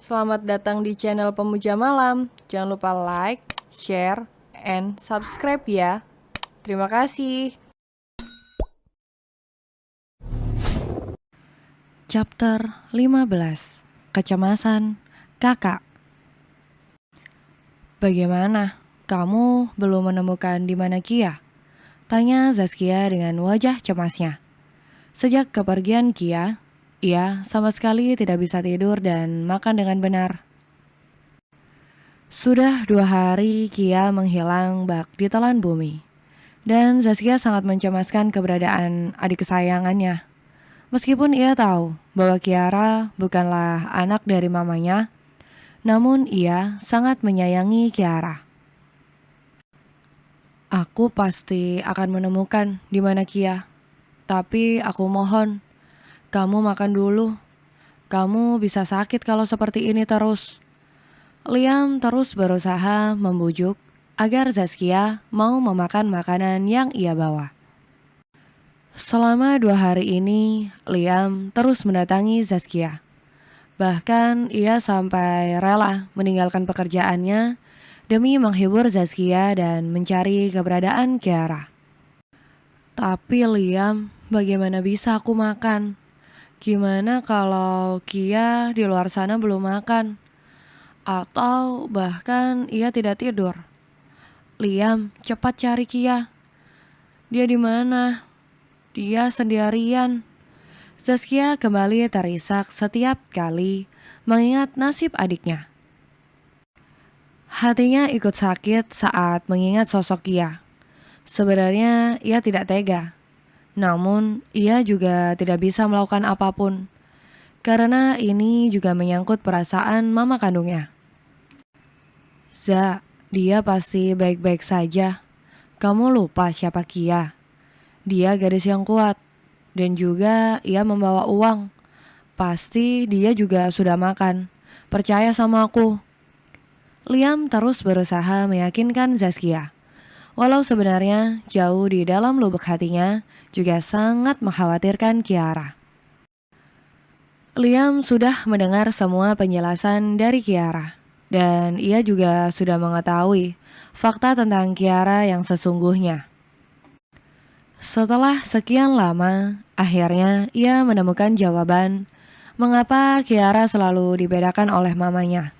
Selamat datang di channel Pemuja Malam. Jangan lupa like, share, and subscribe ya. Terima kasih. Chapter 15. Kecemasan Kakak. Bagaimana? Kamu belum menemukan di mana Kia? Tanya Zaskia dengan wajah cemasnya. Sejak kepergian Kia, ia sama sekali tidak bisa tidur dan makan dengan benar. Sudah 2 hari Kia menghilang bak di telan bumi. Dan Zaskia sangat mencemaskan keberadaan adik kesayangannya. Meskipun ia tahu bahwa Kiara bukanlah anak dari mamanya, namun ia sangat menyayangi Kiara. Aku pasti akan menemukan di mana Kia. Tapi aku mohon, kamu makan dulu. Kamu bisa sakit kalau seperti ini terus. Liam terus berusaha membujuk agar Zaskia mau memakan makanan yang ia bawa. Selama 2 hari ini, Liam terus mendatangi Zaskia. Bahkan ia sampai rela meninggalkan pekerjaannya demi menghibur Zaskia dan mencari keberadaan Kiara. Tapi Liam, bagaimana bisa aku makan? Gimana kalau Kia di luar sana belum makan? Atau bahkan ia tidak tidur? Liam, cepat cari Kia. Dia di mana? Dia sendirian. Zaskia kembali terisak setiap kali mengingat nasib adiknya. Hatinya ikut sakit saat mengingat sosok Kia. Sebenarnya ia tidak tega, namun ia juga tidak bisa melakukan apapun, karena ini juga menyangkut perasaan mama kandungnya. Dia pasti baik-baik saja. Kamu lupa siapa Kia? Dia gadis yang kuat, dan juga ia membawa uang. Pasti dia juga sudah makan. Percaya sama aku. Liam terus berusaha meyakinkan Zaskia. Walau sebenarnya jauh di dalam lubuk hatinya juga sangat mengkhawatirkan Kiara. Liam sudah mendengar semua penjelasan dari Kiara. Dan ia juga sudah mengetahui fakta tentang Kiara yang sesungguhnya. Setelah sekian lama, akhirnya ia menemukan jawaban mengapa Kiara selalu dibedakan oleh mamanya.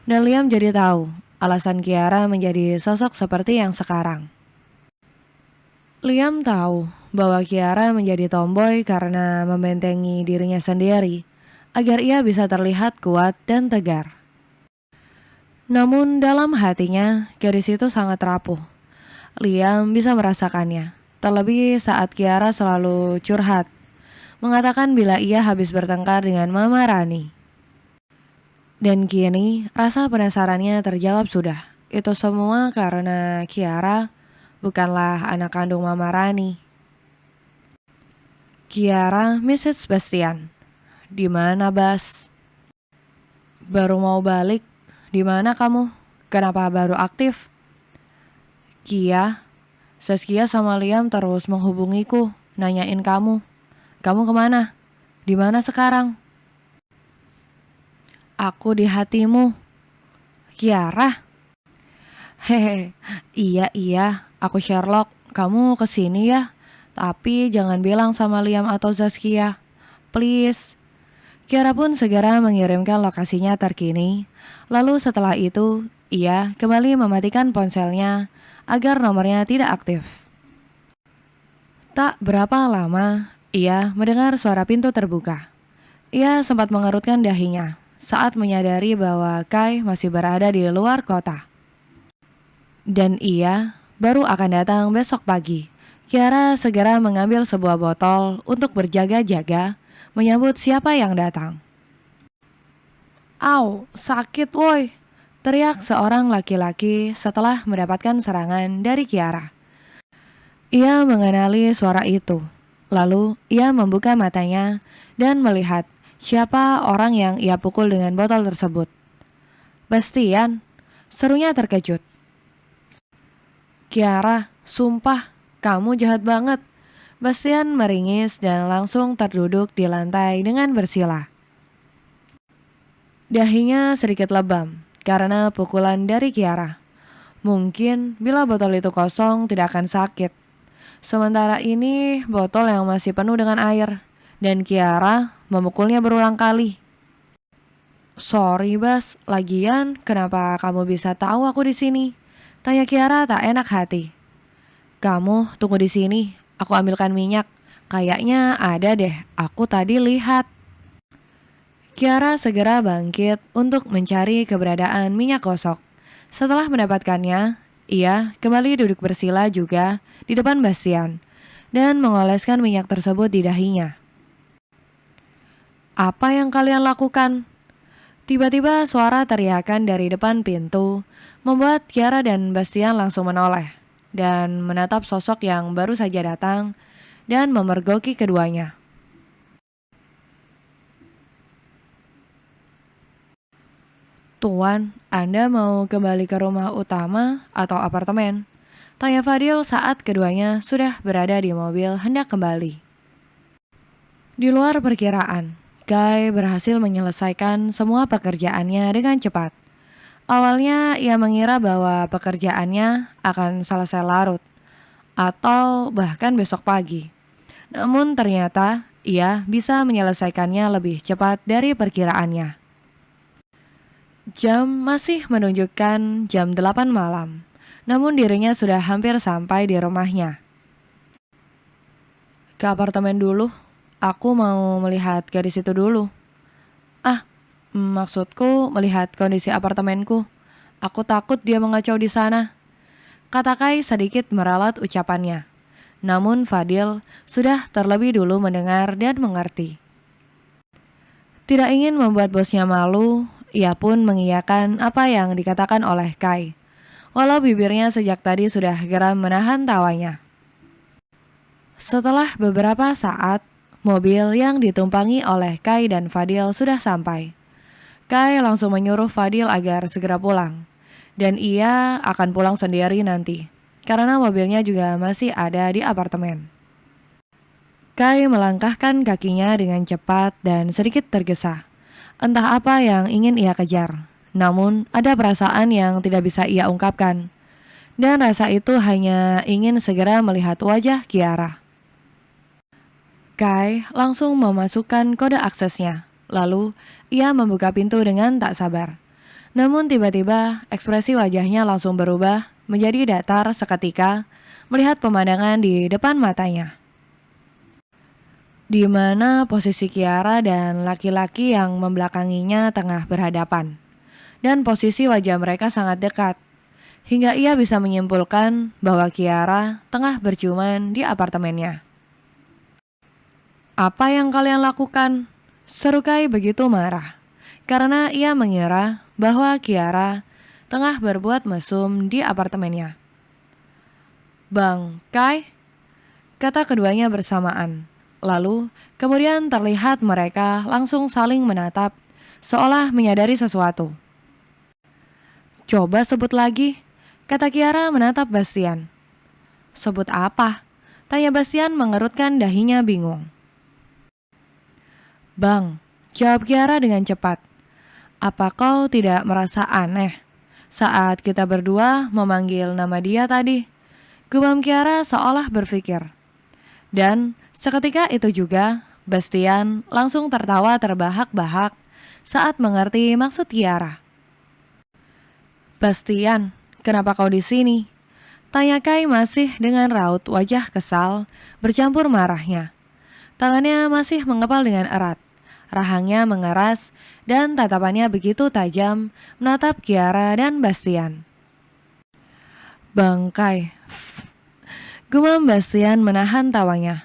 Dan Liam jadi tahu alasan Kiara menjadi sosok seperti yang sekarang. Liam tahu bahwa Kiara menjadi tomboy karena membentengi dirinya sendiri agar ia bisa terlihat kuat dan tegar. Namun dalam hatinya, gadis itu sangat rapuh. Liam bisa merasakannya, terlebih saat Kiara selalu curhat, mengatakan bila ia habis bertengkar dengan Mama Rani. Dan kini rasa penasarannya terjawab sudah. Itu semua karena Kiara bukanlah anak kandung Mama Rani. Kiara, Mrs. Bastian. Di mana, Bas? Baru mau balik. Di mana kamu? Kenapa baru aktif? Kia, Saskia sama Liam terus menghubungiku, nanyain kamu. Kamu kemana? Di mana sekarang? Aku di hatimu. Kiara? Hehe, iya, aku Sherlock. Kamu kesini ya? Tapi jangan bilang sama Liam atau Zaskia. Please. Kiara pun segera mengirimkan lokasinya terkini. Lalu setelah itu, ia kembali mematikan ponselnya agar nomornya tidak aktif. Tak berapa lama, ia mendengar suara pintu terbuka. Ia sempat mengerutkan dahinya saat menyadari bahwa Kai masih berada di luar kota. Dan ia baru akan datang besok pagi. Kiara segera mengambil sebuah botol untuk berjaga-jaga menyambut siapa yang datang. Au, sakit woi, teriak seorang laki-laki setelah mendapatkan serangan dari Kiara. Ia mengenali suara itu. Lalu ia membuka matanya dan melihat siapa orang yang ia pukul dengan botol tersebut. Bastian, serunya terkejut. Kiara, sumpah, kamu jahat banget. Bastian meringis dan langsung terduduk di lantai dengan bersila. Dahinya sedikit lebam karena pukulan dari Kiara. Mungkin bila botol itu kosong tidak akan sakit. Sementara ini botol yang masih penuh dengan air dan Kiara memukulnya berulang kali. Sorry Bas, lagian kenapa kamu bisa tahu aku di sini? Tanya Kiara tak enak hati. Kamu tunggu di sini, aku ambilkan minyak. Kayaknya ada deh, aku tadi lihat. Kiara segera bangkit untuk mencari keberadaan minyak gosok. Setelah mendapatkannya, ia kembali duduk bersila juga di depan Bastian dan mengoleskan minyak tersebut di dahinya. Apa yang kalian lakukan? Tiba-tiba suara teriakan dari depan pintu membuat Kiara dan Bastian langsung menoleh dan menatap sosok yang baru saja datang dan memergoki keduanya. Tuan, Anda mau kembali ke rumah utama atau apartemen? Tanya Fadil saat keduanya sudah berada di mobil hendak kembali. Di luar perkiraan, Guy berhasil menyelesaikan semua pekerjaannya dengan cepat. Awalnya ia mengira bahwa pekerjaannya akan selesai larut atau bahkan besok pagi. Namun ternyata ia bisa menyelesaikannya lebih cepat dari perkiraannya. Jam masih menunjukkan jam 8 malam, namun dirinya sudah hampir sampai di rumahnya. Ke apartemen dulu, aku mau melihat gadis itu dulu. Ah, maksudku melihat kondisi apartemenku. Aku takut dia mengacau di sana. Kata Kai sedikit meralat ucapannya. Namun Fadil sudah terlebih dulu mendengar dan mengerti. Tidak ingin membuat bosnya malu, ia pun mengiyakan apa yang dikatakan oleh Kai. Walau bibirnya sejak tadi sudah geram menahan tawanya. Setelah beberapa saat, mobil yang ditumpangi oleh Kai dan Fadil sudah sampai. Kai langsung menyuruh Fadil agar segera pulang. Dan ia akan pulang sendiri nanti, karena mobilnya juga masih ada di apartemen. Kai melangkahkan kakinya dengan cepat dan sedikit tergesa. Entah apa yang ingin ia kejar, namun ada perasaan yang tidak bisa ia ungkapkan. Dan rasa itu hanya ingin segera melihat wajah Kiara. Kai langsung memasukkan kode aksesnya, lalu ia membuka pintu dengan tak sabar. Namun tiba-tiba ekspresi wajahnya langsung berubah menjadi datar seketika melihat pemandangan di depan matanya. Di mana posisi Kiara dan laki-laki yang membelakanginya tengah berhadapan. Dan posisi wajah mereka sangat dekat, hingga ia bisa menyimpulkan bahwa Kiara tengah berciuman di apartemennya. Apa yang kalian lakukan? Seru Kai begitu marah, karena ia mengira bahwa Kiara tengah berbuat mesum di apartemennya. Bang, Kai, kata keduanya bersamaan. Lalu kemudian terlihat mereka langsung saling menatap, seolah menyadari sesuatu. Coba sebut lagi, kata Kiara menatap Bastian. Sebut apa? Tanya Bastian mengerutkan dahinya bingung. Bang, jawab Kiara dengan cepat. Apa kau tidak merasa aneh saat kita berdua memanggil nama dia tadi? Gumam Kiara seolah berpikir. Dan seketika itu juga, Bastian langsung tertawa terbahak-bahak saat mengerti maksud Kiara. Bastian, kenapa kau di sini? Tanya Kai masih dengan raut wajah kesal bercampur marahnya. Tangannya masih mengepal dengan erat. Rahangnya mengeras dan tatapannya begitu tajam menatap Kiara dan Bastian. Bangkai. Gumam Bastian menahan tawanya.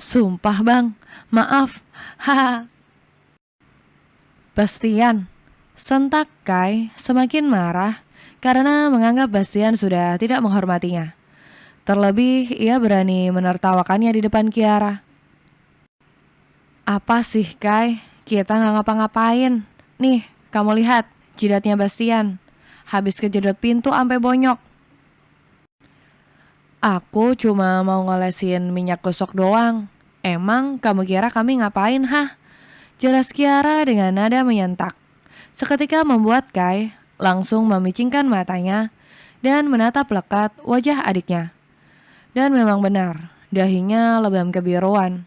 Sumpah bang, maaf. Haha. Bastian, sentak Kai semakin marah karena menganggap Bastian sudah tidak menghormatinya. Terlebih ia berani menertawakannya di depan Kiara. Apa sih Kai? Kita nggak ngapa-ngapain. Nih, kamu lihat jidatnya Bastian. Habis kejedot pintu sampai bonyok. Aku cuma mau ngolesin minyak gosok doang. Emang kamu kira kami ngapain, hah? Jelas Kiara dengan nada menyentak. seketika membuat Kai langsung memicingkan matanya dan menatap lekat wajah adiknya. Dan memang benar, dahinya lebam kebiruan.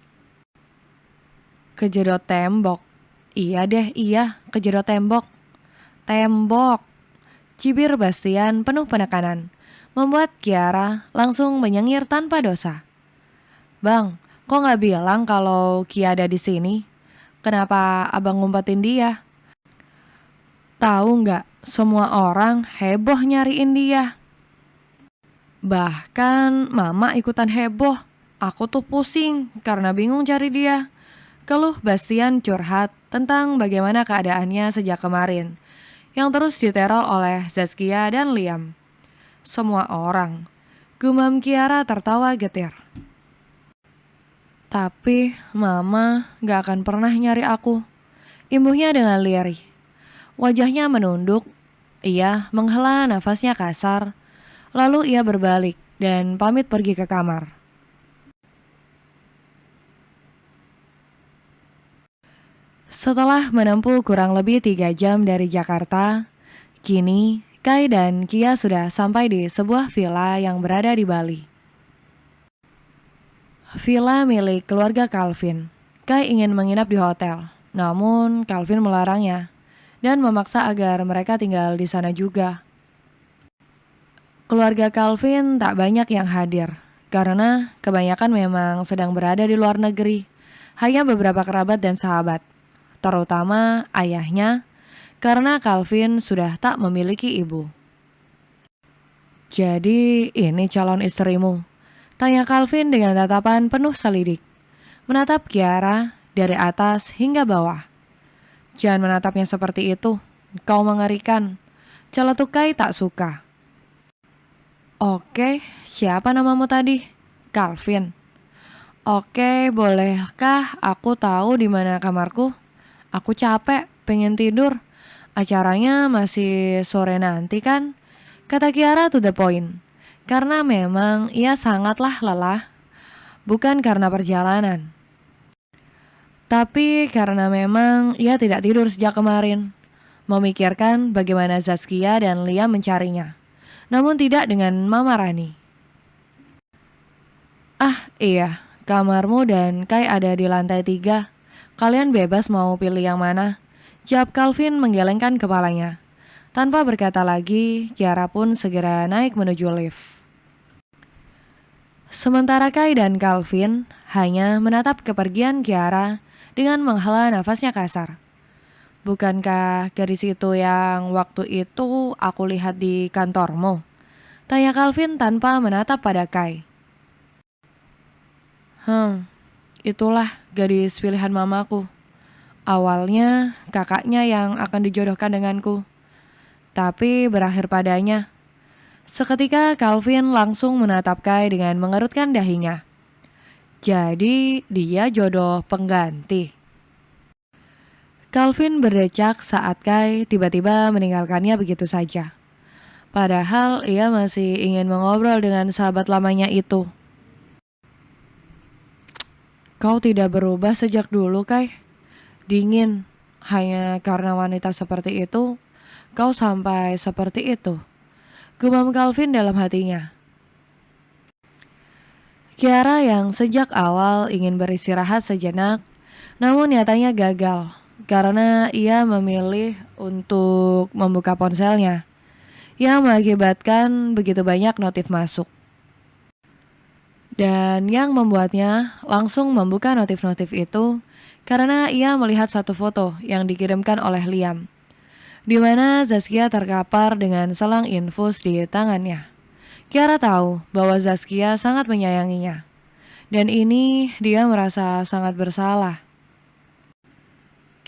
Kejedot tembok. Iya deh, iya, kejedot tembok. Tembok. Cibir Bastian penuh penekanan, membuat Kiara langsung menyengir tanpa dosa. Bang, kok nggak bilang kalau Kia ada di sini? Kenapa abang ngumpetin dia? Tahu nggak, semua orang heboh nyariin dia. Bahkan mama ikutan heboh. Aku tuh pusing karena bingung cari dia. Keluh Bastian curhat tentang bagaimana keadaannya sejak kemarin, yang terus diteror oleh Zaskia dan Liam. Semua orang. Gumam Kiara tertawa getir. Tapi mama gak akan pernah nyari aku, imbuhnya dengan lirih. Wajahnya menunduk, ia menghela nafasnya kasar, lalu ia berbalik dan pamit pergi ke kamar. Setelah menempuh kurang lebih 3 jam dari Jakarta, kini Kai dan Kia sudah sampai di sebuah villa yang berada di Bali. Villa milik keluarga Calvin. Kai ingin menginap di hotel, namun Calvin melarangnya dan memaksa agar mereka tinggal di sana juga. Keluarga Calvin tak banyak yang hadir, karena kebanyakan memang sedang berada di luar negeri. Hanya beberapa kerabat dan sahabat, terutama ayahnya, karena Calvin sudah tak memiliki ibu. Jadi ini calon istrimu? Tanya Calvin dengan tatapan penuh selidik, menatap Kiara dari atas hingga bawah. Jangan menatapnya seperti itu, kau mengerikan. Celetuk Kai tak suka. Oke, siapa namamu tadi? Calvin. Oke, bolehkah aku tahu di mana kamarku? Aku capek, pengen tidur. Acaranya masih sore nanti kan? Kata Kiara to the point. Karena memang ia sangatlah lelah, bukan karena perjalanan. Tapi karena memang ia tidak tidur sejak kemarin, memikirkan bagaimana Zaskia dan Liam mencarinya, namun tidak dengan Mama Rani. Ah iya, kamarmu dan Kai ada di lantai 3. Kalian bebas mau pilih yang mana? Jawab Calvin menggelengkan kepalanya. Tanpa berkata lagi, Kiara pun segera naik menuju lift. Sementara Kai dan Calvin hanya menatap kepergian Kiara dengan menghela nafasnya kasar. Bukankah gadis itu yang waktu itu aku lihat di kantormu? Tanya Calvin tanpa menatap pada Kai. Itulah gadis pilihan mamaku. Awalnya kakaknya yang akan dijodohkan denganku, tapi berakhir padanya. Seketika Calvin langsung menatap Kai dengan mengerutkan dahinya. Jadi dia jodoh pengganti. Calvin berdecak saat Kai tiba-tiba meninggalkannya begitu saja. Padahal ia masih ingin mengobrol dengan sahabat lamanya itu. Kau tidak berubah sejak dulu, Kai. Dingin, hanya karena wanita seperti itu, kau sampai seperti itu. Gumam Calvin dalam hatinya. Kiara yang sejak awal ingin beristirahat sejenak, namun nyatanya gagal karena ia memilih untuk membuka ponselnya, yang mengakibatkan begitu banyak notif masuk. Dan yang membuatnya langsung membuka notif-notif itu karena ia melihat satu foto yang dikirimkan oleh Liam, di mana Zaskia terkapar dengan selang infus di tangannya. Kiara tahu bahwa Zaskia sangat menyayanginya, dan ini dia merasa sangat bersalah.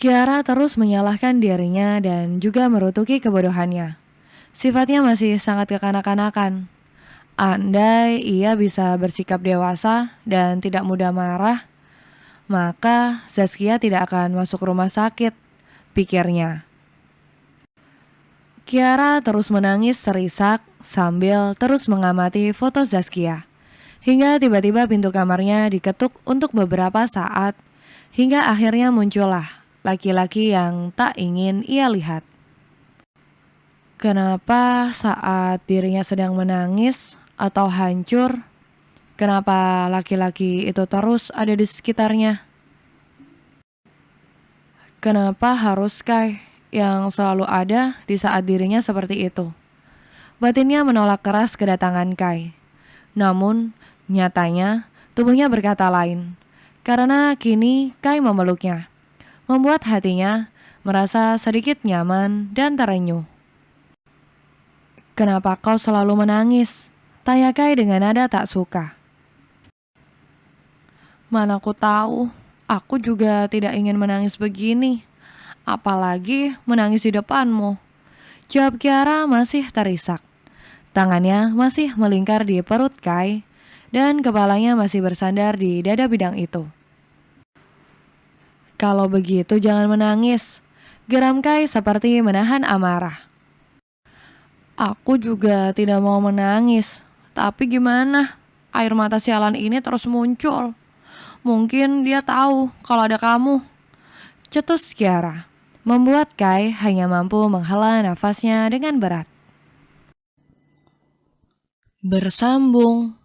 Kiara terus menyalahkan dirinya dan juga merutuki kebodohannya. Sifatnya masih sangat kekanak-kanakan. Andai ia bisa bersikap dewasa dan tidak mudah marah, maka Zaskia tidak akan masuk rumah sakit, pikirnya. Kiara terus menangis serisak sambil terus mengamati foto Zaskia. Hingga tiba-tiba pintu kamarnya diketuk untuk beberapa saat, hingga akhirnya muncullah laki-laki yang tak ingin ia lihat. Kenapa saat dirinya sedang menangis atau hancur, kenapa laki-laki itu terus ada di sekitarnya? Kenapa harus Kai yang selalu ada di saat dirinya seperti itu? Batinnya menolak keras kedatangan Kai. Namun, nyatanya tubuhnya berkata lain. Karena kini Kai memeluknya, membuat hatinya merasa sedikit nyaman dan terenyuh. Kenapa kau selalu menangis? Tanya Kai dengan nada tak suka. Mana aku tahu, aku juga tidak ingin menangis begini. Apalagi menangis di depanmu. Jawab Kiara masih terisak. Tangannya masih melingkar di perut Kai dan kepalanya masih bersandar di dada bidang itu. Kalau begitu jangan menangis. Geram Kai seperti menahan amarah. Aku juga tidak mau menangis. Tapi gimana? Air mata sialan ini terus muncul. Mungkin dia tahu kalau ada kamu. Cetus Kiara, membuat Kai hanya mampu menghela nafasnya dengan berat. Bersambung.